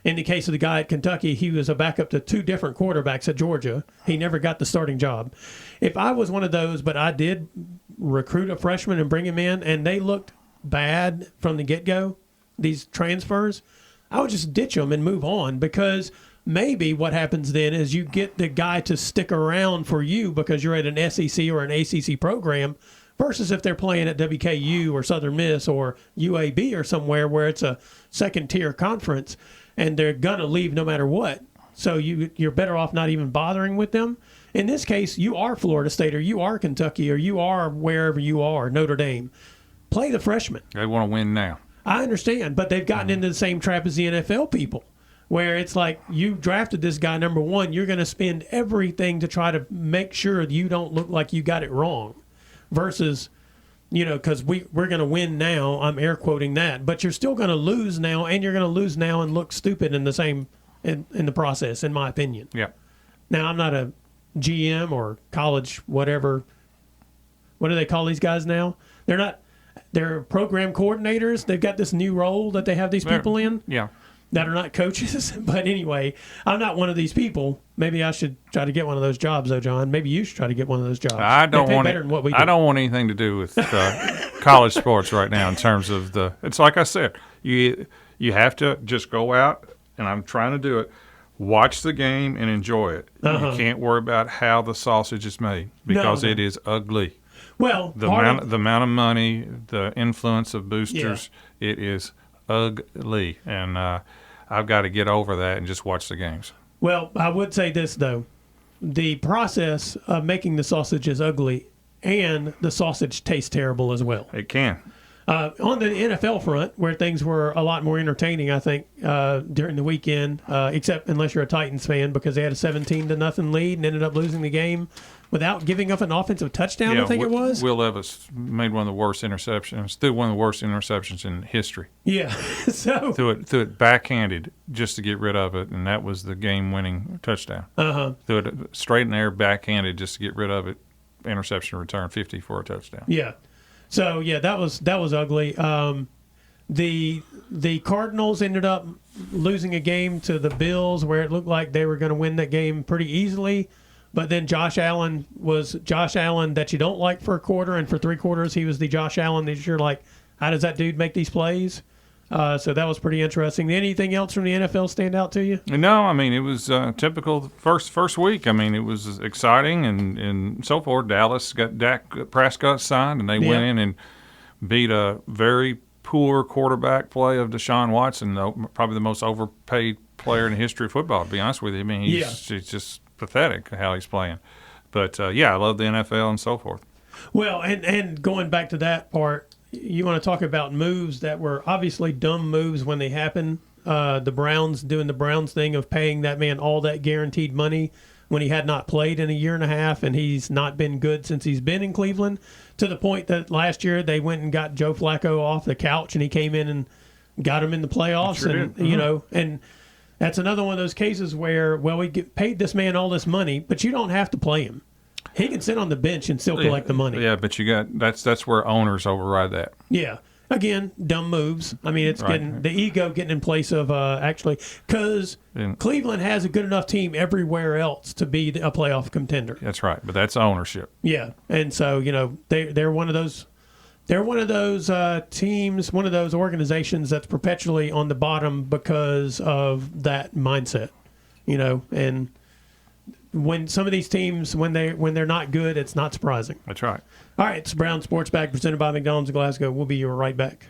In the case of the guy at Kentucky, he was a backup to two different quarterbacks at Georgia. He never got the starting job. If I was one of those, but I did recruit a freshman and bring him in, and they looked bad from the get-go, these transfers, I would just ditch them and move on, because maybe what happens then is you get the guy to stick around for you because you're at an SEC or an ACC program, versus if they're playing at WKU or Southern Miss or UAB or somewhere where it's a second-tier conference, and they're going to leave no matter what. So you're better off not even bothering with them. In this case, you are Florida State or you are Kentucky or you are wherever you are, Notre Dame. Play the freshmen. They want to win now. I understand, but they've gotten into the same trap as the NFL people, where it's like you drafted this guy number one, you're going to spend everything to try to make sure you don't look like you got it wrong, versus – because we're going to win now. I'm air quoting that, but you're still going to lose now, and you're going to lose now and look stupid in the process, in my opinion. Yeah. Now I'm not a GM or college whatever. What do they call these guys now? They're not. They're program coordinators. They've got this new role that they have these people in. Yeah. That are not coaches. But anyway, I'm not one of these people. Maybe I should try to get one of those jobs, though, John. Maybe you should try to get one of those jobs. I don't want better than what we do. I don't want anything to do with college sports right now in terms of it's like I said, you have to just go out, and I'm trying to do it, watch the game and enjoy it. You can't worry about how the sausage is made because it is ugly. Well, the amount of money, the influence of boosters, it is ugly. And I've got to get over that and just watch the games. Well, I would say this, though. The process of making the sausage is ugly, and the sausage tastes terrible as well. It can. On the NFL front, where things were a lot more entertaining, I think, during the weekend, except unless you're a Titans fan, because they had a 17-0 lead and ended up losing the game without giving up an offensive touchdown, I think it was. Will Levis made one of the worst interceptions, still one of the worst interceptions in history. Yeah. So Threw it backhanded just to get rid of it, and that was the game-winning touchdown. Threw it straight in the air, backhanded just to get rid of it. Interception return, 50 for a touchdown. Yeah. So yeah, that was ugly. The Cardinals ended up losing a game to the Bills where it looked like they were going to win that game pretty easily. But then Josh Allen was Josh Allen that you don't like for a quarter, and for 3 quarters he was the Josh Allen that you're like, how does that dude make these plays? So that was pretty interesting. Anything else from the NFL stand out to you? No, I mean, it was typical first week. I mean, it was exciting and so forth. Dallas got Dak Prescott signed, and they went in and beat a very poor quarterback play of Deshaun Watson, probably the most overpaid player in the history of football, to be honest with you. I mean, he's just pathetic how he's playing. But, I love the NFL and so forth. Well, and going back to that part, you want to talk about moves that were obviously dumb moves when they happen. The Browns doing the Browns thing of paying that man all that guaranteed money when he had not played in a year and a half, and he's not been good since he's been in Cleveland, to the point that last year they went and got Joe Flacco off the couch, and he came in and got him in the playoffs. Sure and did. you know, and that's another one of those cases where, well, we paid this man all this money, but you don't have to play him. He can sit on the bench and still collect the money. Yeah, but that's where owners override that. Yeah. Again, dumb moves. I mean, it's getting the ego getting in place of actually, because Cleveland has a good enough team everywhere else to be a playoff contender. That's right, but that's ownership. Yeah, and so they're one of those. They're one of those teams, one of those organizations that's perpetually on the bottom because of that mindset, and when some of these teams, when they're not good, it's not surprising. That's right. All right, it's Brown Sports Bag presented by McDonald's of Glasgow. We'll be right back.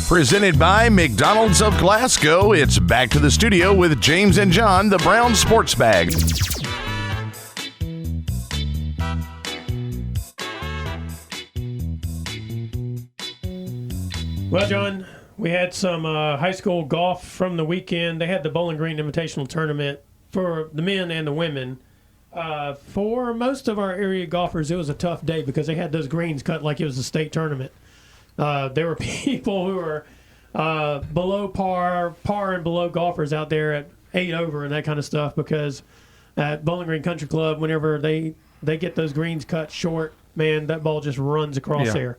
Presented by McDonald's of Glasgow, it's back to the studio with James and John, the Brown Sports Bag. Well, John, we had some high school golf from the weekend. They had the Bowling Green Invitational Tournament for the men and the women. For most of our area golfers, it was a tough day because they had those greens cut like it was a state tournament. There were people who were below par and below golfers out there at 8 over and that kind of stuff, because at Bowling Green Country Club, whenever they get those greens cut short, man, that ball just runs across there.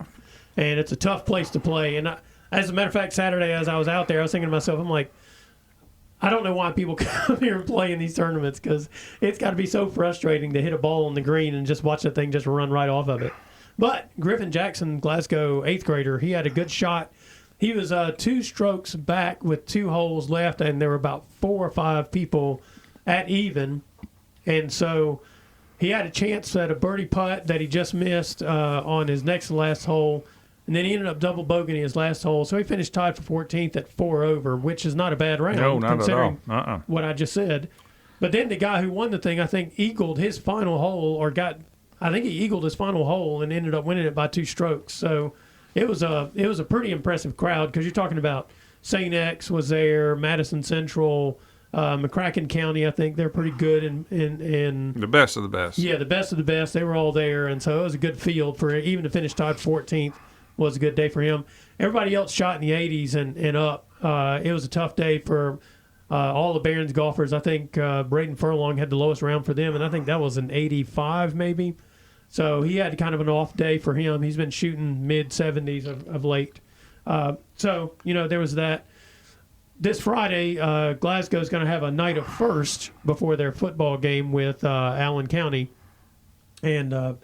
And it's a tough place to play. And as a matter of fact, Saturday as I was out there, I was thinking to myself, I'm like, I don't know why people come here and play in these tournaments, because it's got to be so frustrating to hit a ball on the green and just watch that thing just run right off of it. But Griffin Jackson, Glasgow 8th grader, he had a good shot. He was 2 strokes back with 2 holes left, and there were about 4 or 5 people at even. And so he had a chance at a birdie putt that he just missed on his next to last hole. And then he ended up double bogeying his last hole. So he finished tied for 14th at 4 over, which is not a bad round. No, not considering at all. what I just said. But then the guy who won the thing, I think, eagled his final hole, I think he eagled his final hole and ended up winning it by 2 strokes. So it was a pretty impressive crowd, because you're talking about St. X was there, Madison Central, McCracken County. I think they're pretty good in The best of the best. Yeah, the best of the best. They were all there, and so it was a good field for even to finish tied 14th. Was a good day for him. Everybody else shot in the 80s and up. It was a tough day for all the Barron's golfers. I think Braden Furlong had the lowest round for them, and I think that was an 85 maybe. So he had kind of an off day for him. He's been shooting mid-70s of late. So, there was that. This Friday, Glasgow's going to have a night of first before their football game with Allen County. And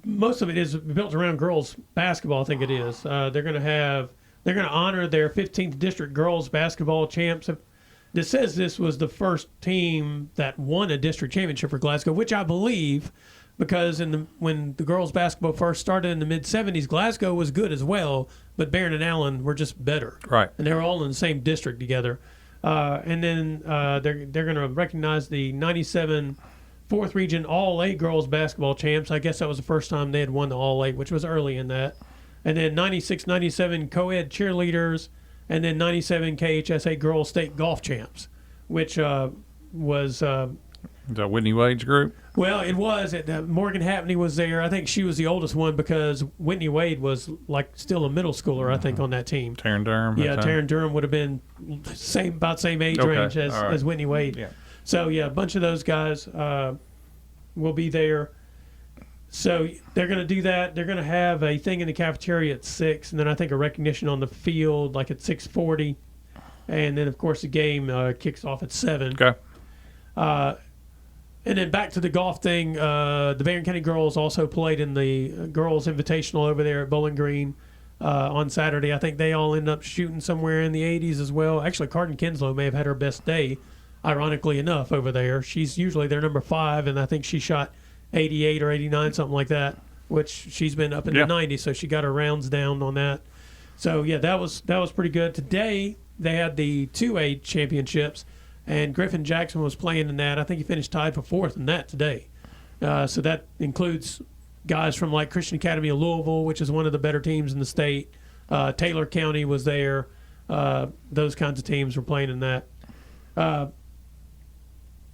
most of it is built around girls basketball. I think it is. They're going to honor their 15th district girls basketball champs. This says this was the first team that won a district championship for Glasgow, which I believe, because when the girls basketball first started in the mid 70s, Glasgow was good as well, but Barron and Allen were just better. Right. And they were all in the same district together. And then they're going to recognize the 97 4th Region All-A girls basketball champs. I guess that was the first time they had won the All-A, which was early in that. And then 96, 97 co-ed cheerleaders, and then 97 KHSA girls state golf champs, which was Is that Whitney Wade's group? well, it was. Morgan Hapney was there. I think she was the oldest one because Whitney Wade was like still a middle schooler, I think, on that team. Taryn Durham? Yeah, Taryn Durham would have been about same age range as Whitney Wade. Yeah. So, yeah, a bunch of those guys will be there. So they're going to do that. They're going to have a thing in the cafeteria at 6, and then I think a recognition on the field like at 6:40. And then, of course, the game kicks off at 7. Okay. And then back to the golf thing, the Barron County girls also played in the girls' invitational over there at Bowling Green on Saturday. I think they all ended up shooting somewhere in the 80s as well. Actually, Carden Kinslow may have had her best day, ironically enough, over there. She's usually their number 5, and I think she shot 88 or 89, something like that, which she's been up in the 90s, so she got her rounds down on that. So, yeah, that was pretty good. Today, they had the 2A championships, and Griffin Jackson was playing in that. I think he finished tied for 4th in that today. So that includes guys from like Christian Academy of Louisville, which is one of the better teams in the state. Taylor County was there. Those kinds of teams were playing in that.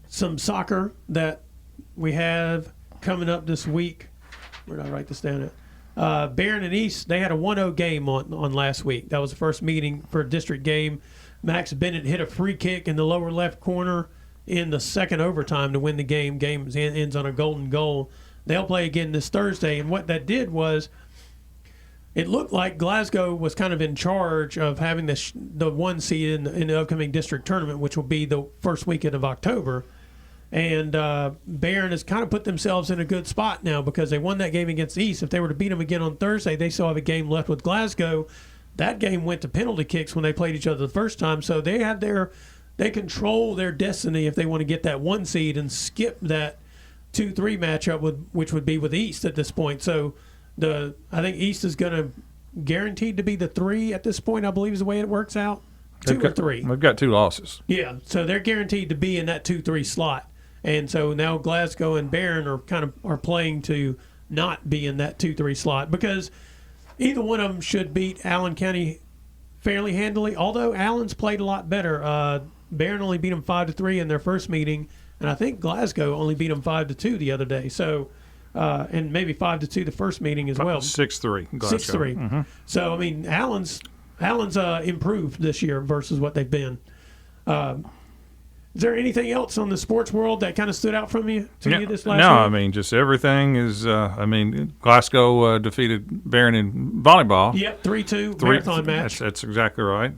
Some soccer that we have coming up this week. Where did I write this down at? Barron and East, they had a 1-0 game on last week. That was the first meeting for a district game. Max Bennett hit a free kick in the lower left corner in the second overtime to win the game. Game ends on a golden goal. They'll play again this Thursday, and what that did was it looked like Glasgow was kind of in charge of having the 1 seed in the upcoming district tournament, which will be the first weekend of October. And Barron has kind of put themselves in a good spot now because they won that game against East. If they were to beat them again on Thursday, they still have a game left with Glasgow. That game went to penalty kicks when they played each other the first time, so they control their destiny if they want to get that 1 seed and skip that 2-3 matchup, which would be with East at this point. So I think East is going to guaranteed to be the 3 at this point, I believe is the way it works out. 2 or 3. They've got 2 losses. Yeah, so they're guaranteed to be in that 2-3 slot. And so now Glasgow and Barron are playing to not be in that 2-3 slot because either one of them should beat Allen County fairly handily, although Allen's played a lot better. Barron only beat them 5-3 in their first meeting, and I think Glasgow only beat them 5-2 the other day. So, and maybe 5-2 the first meeting as well. 6-3. 6-3. Mm-hmm. So, I mean, Allen's improved this year versus what they've been. Is there anything else on the sports world that kind of stood out from you you this last week? No, I mean, just everything is, Glasgow defeated Barron in volleyball. Yep, 3-2 marathon match. That's exactly right.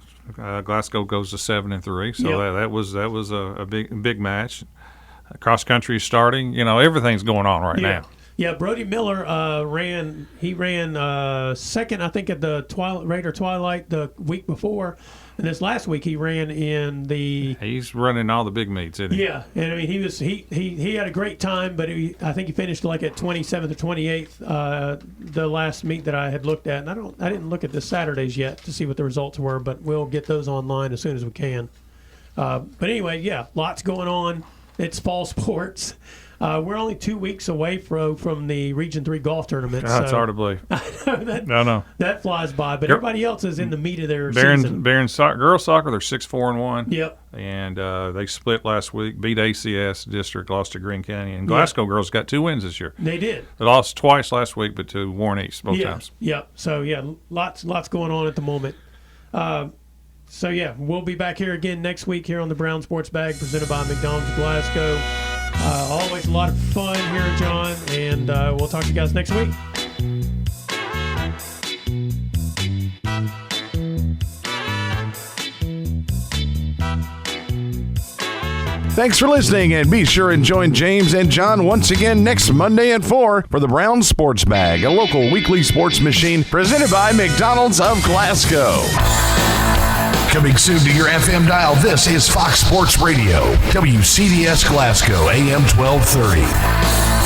Glasgow goes to 7-3, so that was a big match. Cross country is starting. You know, everything's going on right now. Yeah, Brody Miller ran second, I think, at the Raider Twilight the week before. And this last week he ran in the. He's running all the big meets, isn't he? Yeah, and I mean he had a great time, but I think he finished like at 27th or 28th the last meet that I had looked at, and I didn't look at the Saturdays yet to see what the results were, but we'll get those online as soon as we can. But anyway, yeah, lots going on. It's fall sports. We're only 2 weeks away from the Region 3 golf tournament. That's hard to believe. No. That flies by, but everybody else is in the meat of their season. Barron girls soccer, they're 6-4-1. Yep. And they split last week, beat ACS District, lost to Greene County. And Glasgow girls got 2 wins this year. They did. They lost twice last week, but to Warren East both times. Yep. So, yeah, lots going on at the moment. So, yeah, we'll be back here again next week here on the Brown Sports Bag presented by McDonald's of Glasgow. Always a lot of fun here, John, and we'll talk to you guys next week. Thanks for listening, and be sure and join James and John once again next Monday at 4 for the Brown Sports Bag, a local weekly sports machine presented by McDonald's of Glasgow. Coming soon to your FM dial, this is Fox Sports Radio, WCDS Glasgow, AM 1230.